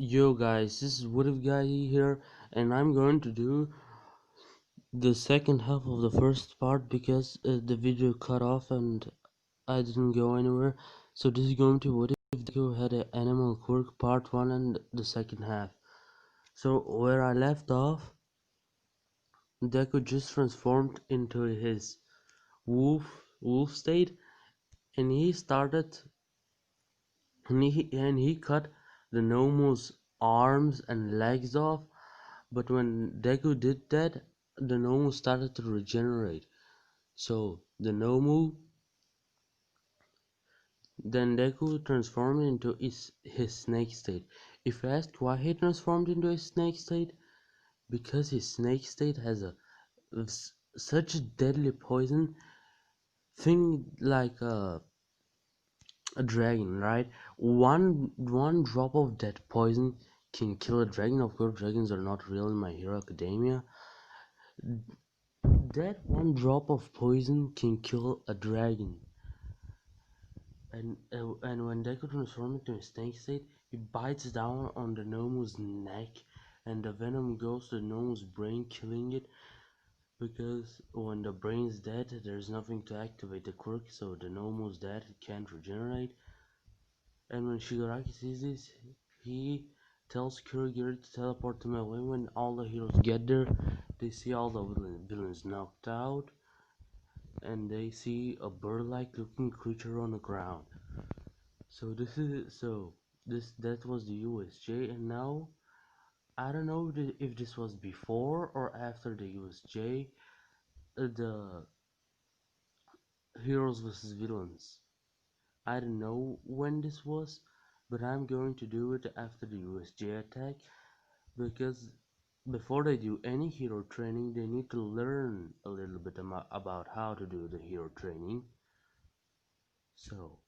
Yo guys, this is What If Guy here, and I'm going to do the second half of the first part because the video cut off and I didn't go anywhere. So this is going to What If Deku had an animal quirk part 1 and the second half. So where I left off, Deku just transformed into his wolf state, and he started and he cut the Nomu's arms and legs off. But when Deku did that, the Nomu started to regenerate. So the Nomu, then Deku transformed into his snake state. If you ask why he transformed into his snake state, because his snake state has such a deadly poison thing, like a dragon, right? One drop of that poison can kill a dragon. Of course, dragons are not real in My Hero Academia. That one drop of poison can kill a dragon. And when Deku transforms into a snake state, he bites down on the Nomu's neck, and the venom goes to the Nomu's brain, killing it. Because when the brain's dead, there's nothing to activate the quirk, so the Nomu's dead, it can't regenerate. And when Shigaraki sees this, he tells Kurogiri to teleport them away. When all the heroes get there, they see all the villains knocked out, and they see a bird-like looking creature on the ground. So that was the USJ, and now I don't know if this was before or after the USJ, the Heroes vs Villains. I don't know when this was, but I'm going to do it after the USJ attack, because before they do any hero training, they need to learn a little bit about how to do the hero training. So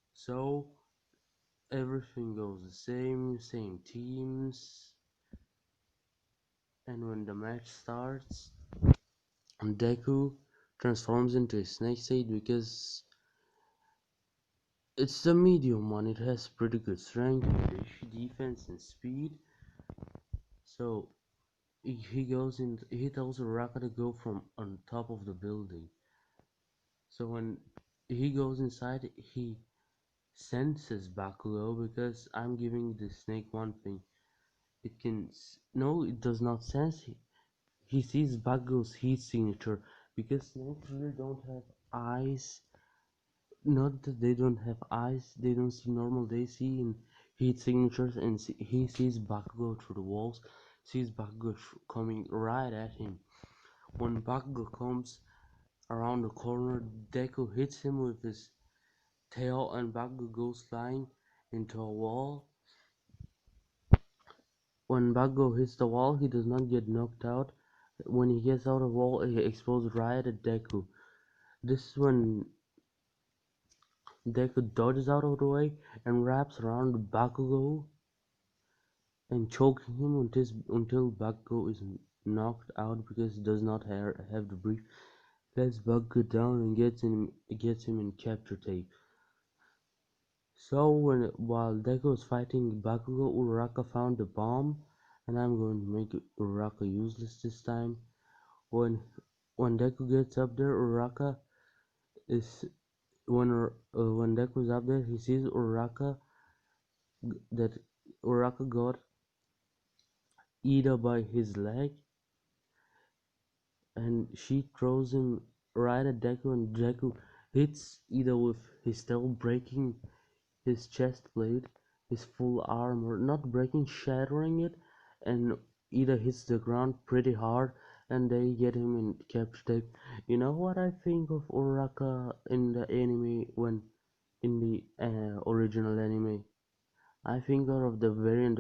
everything goes the same teams, and when the match starts, Deku transforms into a snake state because it's the medium one. It has pretty good strength, defense, and speed. So he tells Uraka to go from on top of the building. So when he goes inside, he senses Bakugo, because I'm giving the snake one thing. It can no, it does not sense. He sees Bakugo's heat signature, because snakes really don't have eyes. Not that they don't have eyes, they don't see normal, they see in heat signatures, and he sees Bakugo through the walls, sees Bakugo coming right at him. When Bakugo comes around the corner, Deku hits him with his tail, and Bakugo goes flying into a wall. When Bakugo hits the wall, he does not get knocked out. When he gets out of the wall, he explodes right at Deku. This is when Deku dodges out of the way and wraps around Bakugo and choking him until Bakugo is knocked out, because he does not have the brief. Lets Bakugo down and gets him in capture tape. So while Deku was fighting Bakugo, Uraraka found the bomb, and I'm going to make Uraraka useless this time. When Deku gets up there, Uraraka is when Deku's up there, he sees that Uraraka got Ida by his leg, and she throws him right at Deku, and Deku hits Ida with his tail, breaking his chest plate, his full armor, not breaking, shattering it, and Ida hits the ground pretty hard, and they get him in capture tape. You know what I think of Uraraka in the anime, when in the original anime? I think of the variant.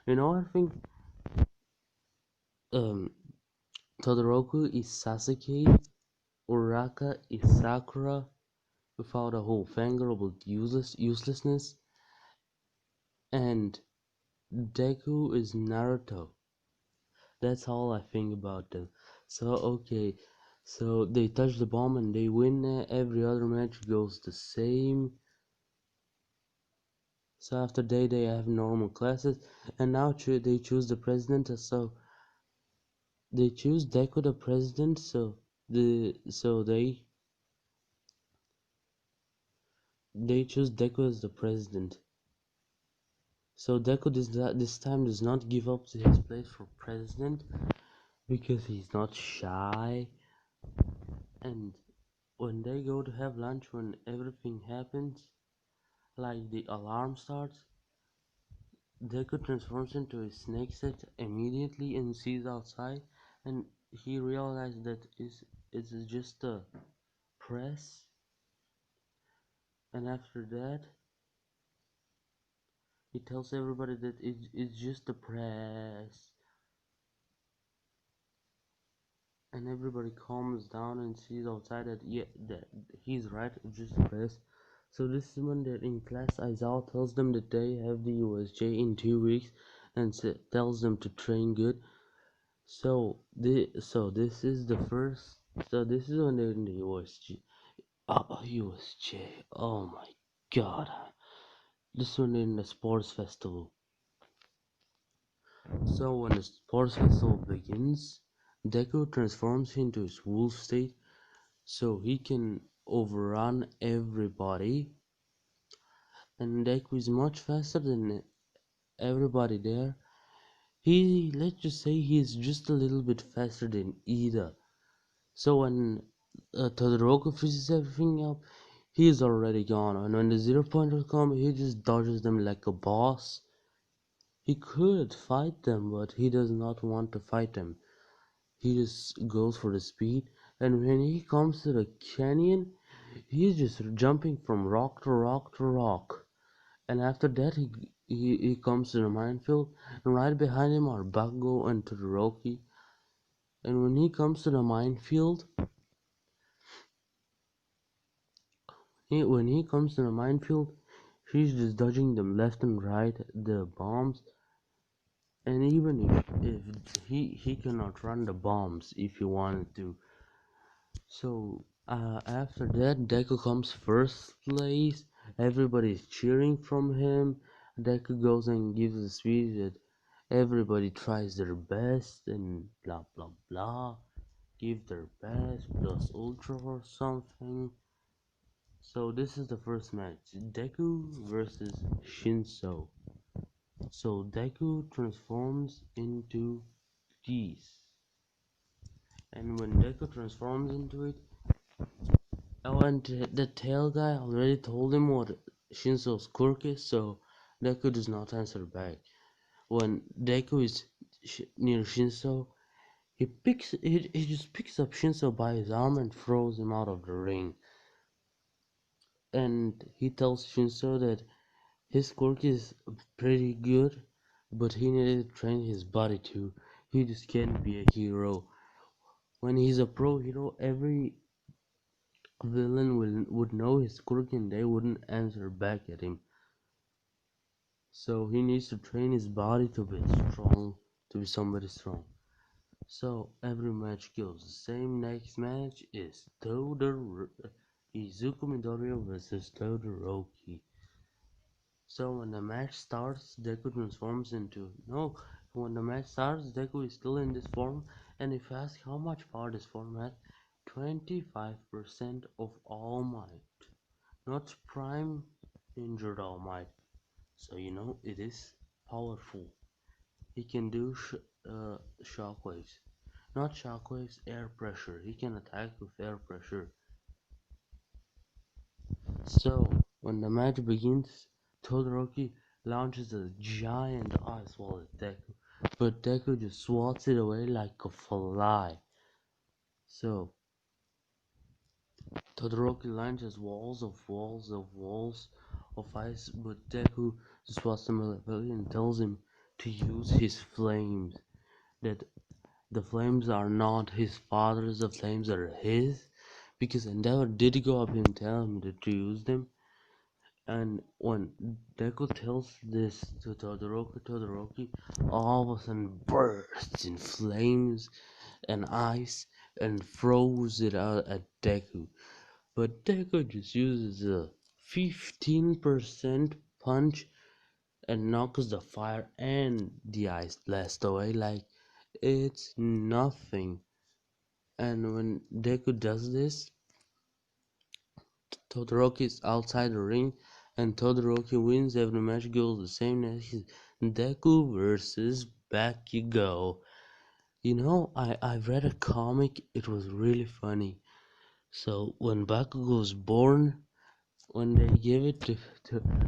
I think um Todoroki is Sasuke, Uraraka is Sakura without a whole fangirl uselessness, and Deku is Naruto. That's all I think about them. So okay, so they touch the bomb and they win. Every other match goes the same. So after they have normal classes, and now they choose the president. So they choose Deku the president. So they choose Deku as the president. So Deku this time does not give up his place for president because he's not shy. And when they go to have lunch, when everything happens, like the alarm starts, Deku transforms into a snake set immediately and sees outside, and he realizes that it's just a press. And after that, he tells everybody that it's just a press, and everybody calms down and sees outside that yeah, that he's right, it's just a press. So this is when they're in class. Aizawa tells them that they have the USJ in 2 weeks, and tells them to train good. This is the first. So this is when they're in the USG. USJ. Oh my god. This one in the sports festival. So when the sports festival begins, Deku transforms into his wolf state so he can overrun everybody. And Deku is much faster than everybody there. Let's just say he's just a little bit faster than Ida. So when Todoroki freezes everything up, he's already gone. And when the zero pointers come, he just dodges them like a boss. He could fight them, but he does not want to fight them. He just goes for the speed. And when he comes to the canyon, he's just jumping from rock to rock to rock. And after that, he comes to the minefield, and right behind him are Bakugo and Todoroki. And when he comes to the minefield, when he comes to the minefield, he's just dodging them left and right, the bombs. And even if he cannot run the bombs if he wanted to. So after that, Deku comes first place. Everybody's cheering from him. Deku goes and gives a speech that everybody tries their best and blah blah blah. Give their best plus ultra or something. So this is the first match. Deku versus Shinso. So Deku transforms into Geese. And when Deku transforms into it, oh, and the tail guy already told him what Shinso's quirk is, so Deku does not answer back. When Deku is near Shinso, he just picks up Shinso by his arm and throws him out of the ring. And he tells Shinso that his quirk is pretty good, but he needed to train his body too. He just can't be a hero. When he's a pro hero, every villain would know his quirk and they wouldn't answer back at him. So he needs to train his body to be strong, to be somebody strong. So every match goes the same. Next match is Izuku Midoriya versus Todoroki. So when the match starts, Deku transforms into no. When the match starts, Deku is still in this form, and if you ask how much power this form has, 25% of All Might, not Prime Injured All Might. So you know it is powerful. He can do shockwaves, not shockwaves, air pressure. He can attack with air pressure. So when the match begins, Todoroki launches a giant ice wall at Deku, but Deku just swats it away like a fly. So Todoroki launches walls of ice, but Deku just swats them away and tells him to use his flames. That the flames are not his father's, the flames are his, because Endeavor did go up and tell him to use them. And when Deku tells this to Todoroki all of a sudden bursts in flames and ice and throws it out at Deku. But Deku just uses a 15% punch and knocks the fire and the ice blast away like it's nothing. And when Deku does this, Todoroki is outside the ring, and Todoroki wins. Every match goes the same as Deku versus Bakugo. You know, I read a comic. It was really funny. So when Bakugo was born, when they gave it to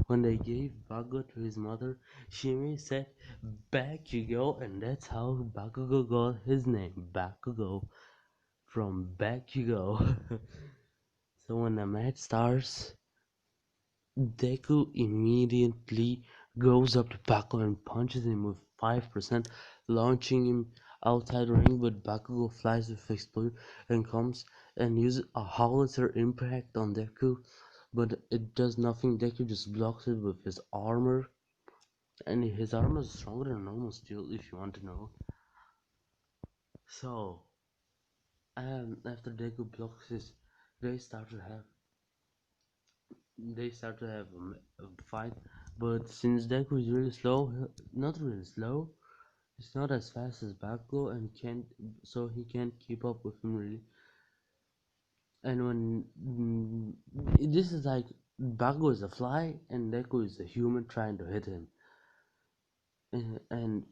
when they gave Bakugo to his mother, Shimi said Bakugo, and that's how Bakugo got his name, Bakugo, from Bakugo. So when the match starts, Deku immediately goes up to Bakugo and punches him with 5%, launching him outside the ring, but Bakugo flies with explosion and comes and uses a howitzer impact on Deku, but it does nothing. Deku just blocks it with his armor, and his armor is stronger than normal steel, if you want to know. So, after Deku blocks his, they start to have a fight, but since Deku is really slow, not really slow, it's not as fast as Bakugo, and can't so he can't keep up with him really. And when this is like Bakugo is a fly and Deku is a human trying to hit him, and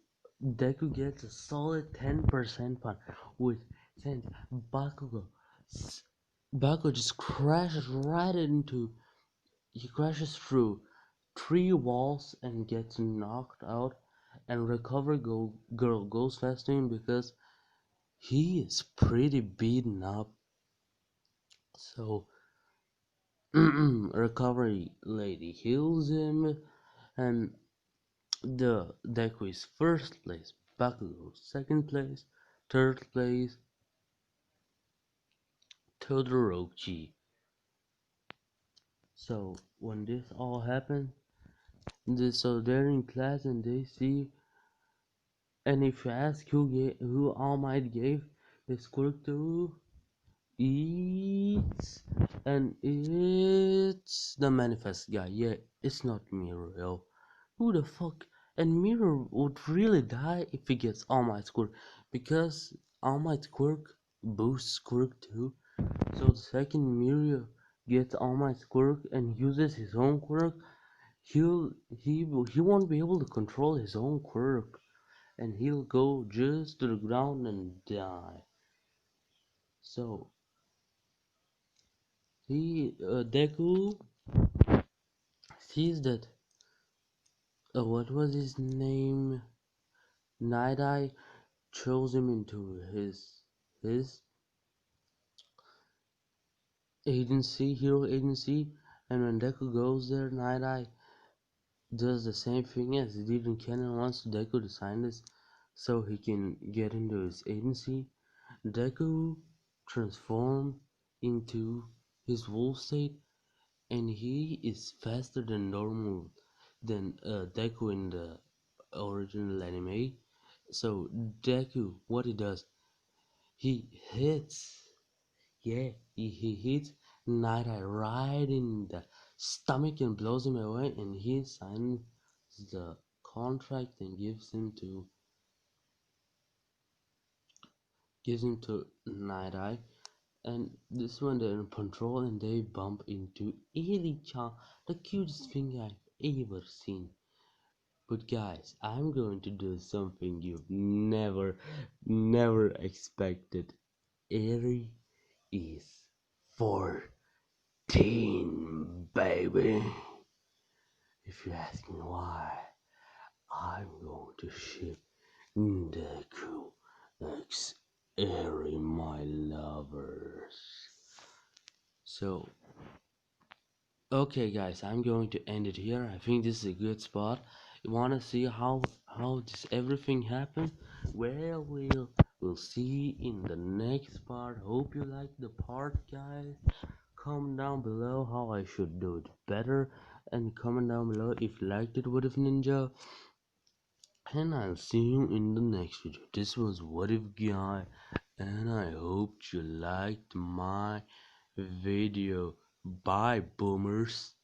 Deku gets a solid 10% punch with since Bakugo. Bakugo just crashes right into he crashes through 3 walls and gets knocked out, and girl goes faster because he is pretty beaten up. So recovery lady heals him, and the Deku is first place, Bakugo second place, third place Todoroki. So when this all happened, so they're in class and they see. And if you ask who All Might gave his quirk to, it's the manifest guy. Yeah, it's not Mirror, yo. Who the fuck? And Mirror would really die if he gets All Might's quirk, because All Might's quirk boosts quirk too. So the second Mirror gets All Might's quirk and uses his own quirk, he won't be able to control his own quirk, and he'll go just to the ground and die. So Deku sees that what was his name? Night Eye chose him into his hero agency, and when Deku goes there, Night Eye does the same thing as he did in Canon, wants Deku to sign this so he can get into his agency. Deku transforms into his wolf state, and he is faster than normal than Deku in the original anime. So Deku, what he does, he hits, he hits Night Eye right in the stomach and blows him away, and he signs the contract and gives him to Night Eye. And this one they're in control and they bump into Eri-chan, the cutest thing I've ever seen. But guys, I'm going to do something you've never expected. Eri is 14, baby. If you ask me why, I'm going to ship Deku X Eri, my lovers. So, okay guys, I'm going to end it here. I think this is a good spot. You wanna see how this everything happened? Well, we'll see in the next part. Hope you like the part, guys. Comment down below how I should do it better, and comment down below if you liked it. What If Ninja? And I'll see you in the next video. This was What If Guy, and I hope you liked my video. Bye, boomers.